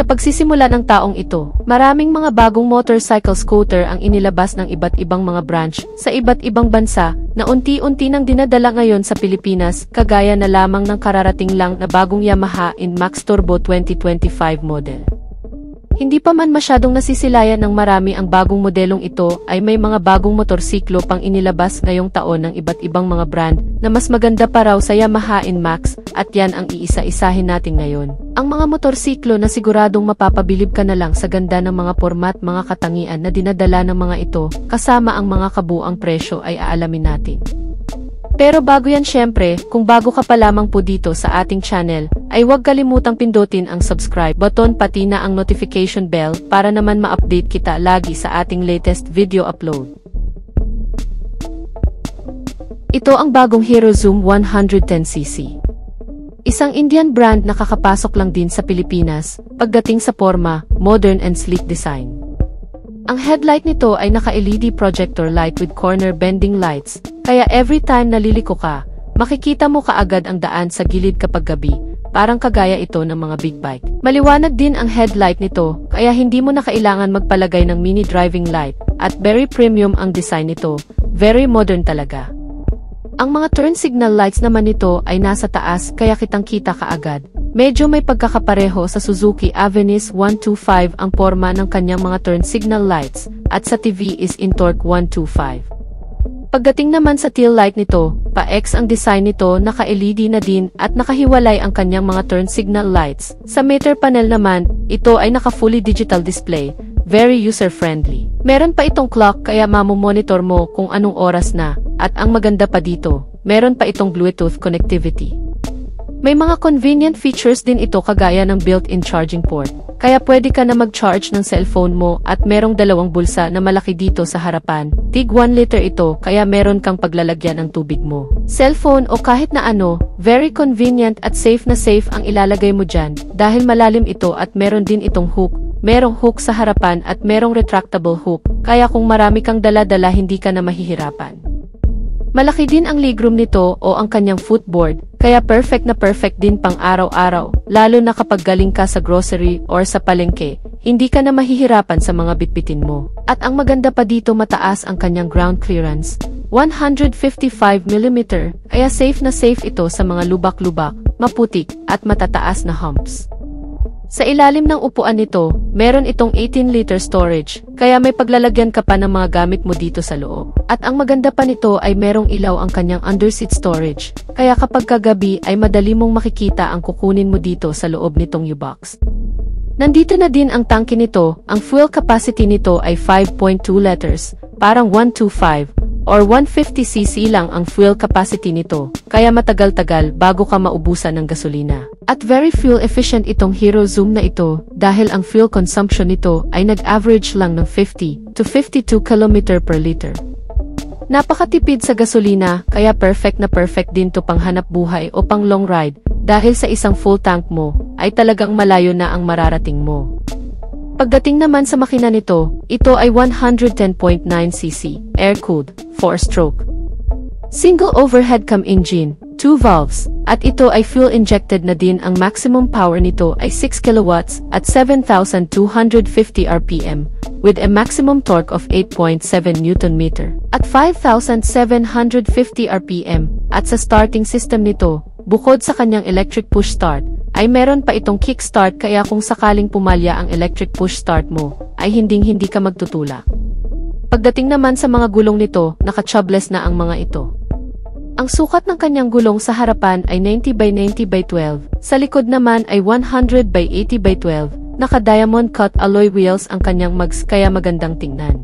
Sa pagsisimula ng taong ito, maraming mga bagong motorcycle scooter ang inilabas ng iba't ibang mga branch sa iba't ibang bansa na unti-unti nang dinadala ngayon sa Pilipinas, kagaya na lamang ng kararating lang na bagong Yamaha NMAX Turbo 2025 model. Hindi pa man masyadong nasisilayan ng marami ang bagong modelong ito, ay may mga bagong motorsiklo pang inilabas ngayong taon ng iba't ibang mga brand na mas maganda pa raw sa Yamaha NMAX, at yan ang iisa-isahin natin ngayon. Ang mga motorsiklo na siguradong mapapabilib ka na lang sa ganda ng mga format, mga katangian na dinadala ng mga ito, kasama ang mga kabuang presyo ay aalamin natin. Pero bago yan, syempre, kung bago ka pa lamang po dito sa ating channel, ay huwag kalimutang pindutin ang subscribe button pati na ang notification bell para naman ma-update kita lagi sa ating latest video upload. Ito ang bagong Hero Zoom 110cc. Isang Indian brand na kakapasok lang din sa Pilipinas, pagdating sa forma, modern and sleek design. Ang headlight nito ay naka-LED projector light with corner bending lights, kaya every time naliliko ka, makikita mo kaagad ang daan sa gilid kapag gabi, parang kagaya ito ng mga big bike. Maliwanag din ang headlight nito, kaya hindi mo na kailangan magpalagay ng mini driving light, at very premium ang design nito, very modern talaga. Ang mga turn signal lights naman nito ay nasa taas, kaya kitang-kita kaagad. Medyo may pagkakapareho sa Suzuki Avenis 125 ang forma ng kanyang mga turn signal lights, at sa TV is in torque 125. Pagdating naman sa tail light nito, pa-X ang design nito, naka-LED na din at nakahiwalay ang kanyang mga turn signal lights. Sa meter panel naman, ito ay naka-fully digital display, very user-friendly. Meron pa itong clock, kaya mamomonitor mo kung anong oras na, at ang maganda pa dito, meron pa itong Bluetooth connectivity. May mga convenient features din ito kagaya ng built-in charging port, kaya pwede ka na mag-charge ng cellphone mo, at merong dalawang bulsa na malaki dito sa harapan. Tig 1 liter ito, kaya meron kang paglalagyan ng tubig mo, cellphone o kahit na ano. Very convenient at safe na safe ang ilalagay mo dyan, dahil malalim ito at meron din itong hook. Merong hook sa harapan at merong retractable hook, kaya kung marami kang dala-dala hindi ka na mahihirapan. Malaki din ang legroom nito o ang kanyang footboard, kaya perfect na perfect din pang araw-araw, lalo na kapag galing ka sa grocery or sa palengke, hindi ka na mahihirapan sa mga bitbitin mo. At ang maganda pa dito, mataas ang kanyang ground clearance, 155mm, kaya safe na safe ito sa mga lubak-lubak, maputik, at matataas na humps. Sa ilalim ng upuan nito, meron itong 18-liter storage, kaya may paglalagyan ka pa ng mga gamit mo dito sa loob. At ang maganda pa nito ay merong ilaw ang kanyang underseat storage, kaya kapag kagabi ay madali mong makikita ang kukunin mo dito sa loob nitong U-Box. Nandito na din ang tangke nito, ang fuel capacity nito ay 5.2 liters, parang 125, or 150cc lang ang fuel capacity nito, kaya matagal-tagal bago ka maubusan ng gasolina. At very fuel efficient itong Hero Zoom na ito, dahil ang fuel consumption nito ay nag-average lang ng 50 to 52 km per liter. Napakatipid sa gasolina, kaya perfect na perfect din to pang hanap buhay o pang long ride, dahil sa isang full tank mo, ay talagang malayo na ang mararating mo. Pagdating naman sa makina nito, ito ay 110.9cc, air-cooled, 4-stroke. Single overhead cam engine, 2 valves, at ito ay fuel-injected na din. Ang maximum power nito ay 6 kilowatts at 7,250 rpm, with a maximum torque of 8.7 Nm, at 5,750 rpm, at sa starting system nito, bukod sa kanyang electric push start, ay meron pa itong kickstart, kaya kung sakaling pumalya ang electric push start mo, ay hindi ka magtutulak. Pagdating naman sa mga gulong nito, naka-tubeless na ang mga ito. Ang sukat ng kanyang gulong sa harapan ay 90x90x12, sa likod naman ay 100x80x12, naka-diamond cut alloy wheels ang kanyang mags, kaya magandang tingnan.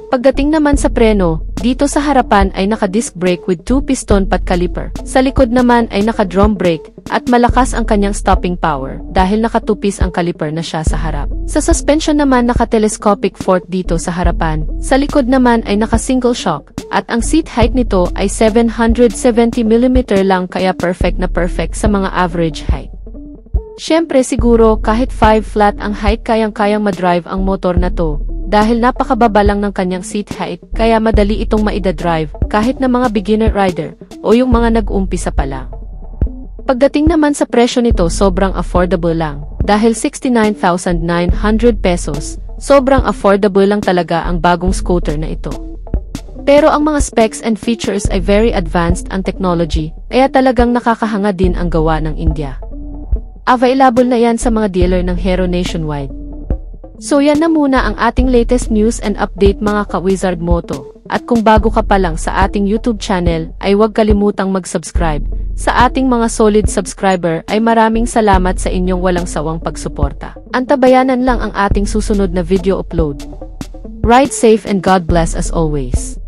Pagdating naman sa preno, dito sa harapan ay naka-disc brake with 2-piston pat caliper. Sa likod naman ay naka-drum brake, at malakas ang kanyang stopping power dahil nakatupis ang caliper na siya sa harap. Sa suspension naman naka-telescopic fork dito sa harapan. Sa likod naman ay naka-single shock, at ang seat height nito ay 770mm lang, kaya perfect na perfect sa mga average height. Siyempre siguro kahit 5 flat ang height, kayang-kayang madrive ang motor na to. Dahil napakababa lang ng kanyang seat height, kaya madali itong maida-drive kahit na mga beginner rider o yung mga nag-umpisa pa lang. Pagdating naman sa presyo nito, sobrang affordable lang, Dahil 69,900 pesos, sobrang affordable lang talaga ang bagong scooter na ito. Pero ang mga specs and features ay very advanced ang technology, kaya talagang nakakahanga din ang gawa ng India. Available na yan sa mga dealer ng Hero nationwide. So yan na muna ang ating latest news and update mga ka-Wizard Moto. At kung bago ka pa lang sa ating YouTube channel, ay huwag kalimutang mag-subscribe. Sa ating mga solid subscriber ay maraming salamat sa inyong walang sawang pagsuporta. Antabayanan lang ang ating susunod na video upload. Ride safe and God bless as always.